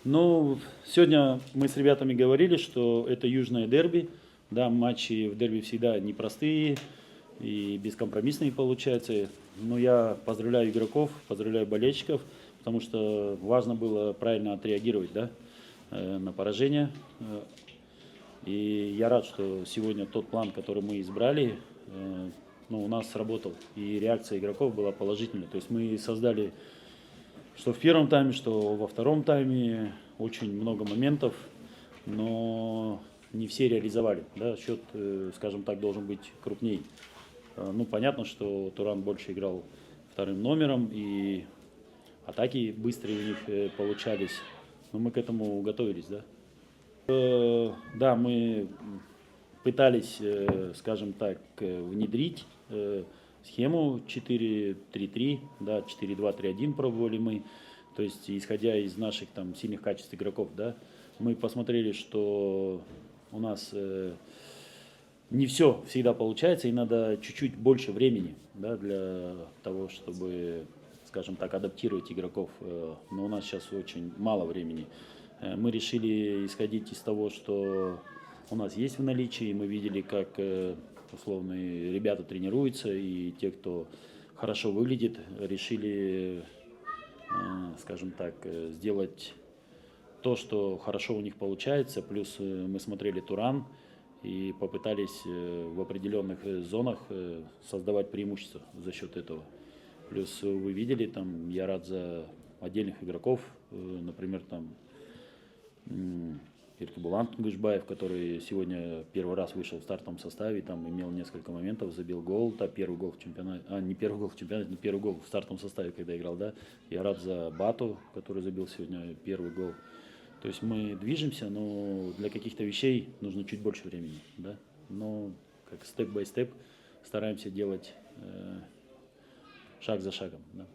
Ну, сегодня мы с ребятами говорили, что это южное дерби. Да, матчи в дерби всегда непростые и бескомпромиссные получаются. Но я поздравляю игроков, поздравляю болельщиков, потому что важно было правильно отреагировать, да, на поражение. И я рад, что сегодня тот план, который мы избрали, ну, у нас сработал. И реакция игроков была положительной. То есть мы создали что в первом тайме, что во втором тайме очень много моментов, но не все реализовали. Да? Счет, скажем так, должен быть крупней. Ну, понятно, что Туран больше играл вторым номером, и атаки быстрее у них получались, но мы к этому готовились, да. Да, мы пытались, скажем так, внедрить схему 4-3-3, да, 4-2-3-1 пробовали мы. То есть, исходя из наших там сильных качеств игроков, да, мы посмотрели, что у нас не все всегда получается, и надо чуть-чуть больше времени, да, для того, чтобы, скажем так, адаптировать игроков. Но у нас сейчас очень мало времени. Мы решили исходить из того, что у нас есть в наличии. Мы видели, как условные ребята тренируются, и те, кто хорошо выглядит, решили, скажем так, сделать то, что хорошо у них получается. Плюс мы смотрели Туран и попытались в определенных зонах создавать преимущество за счет этого. Плюс вы видели, там, я рад за отдельных игроков, например, там Еркебулан Тунгышбаев, который сегодня первый раз вышел в стартовом составе, там имел несколько моментов, забил гол, первый гол в чемпионате, не первый гол в чемпионате, не первый гол в стартовом составе, когда играл, да. Я рад за Бату, который забил сегодня первый гол. То есть мы движемся, но для каких-то вещей нужно чуть больше времени, да. Но как степ-бай-степ стараемся делать шаг за шагом, да.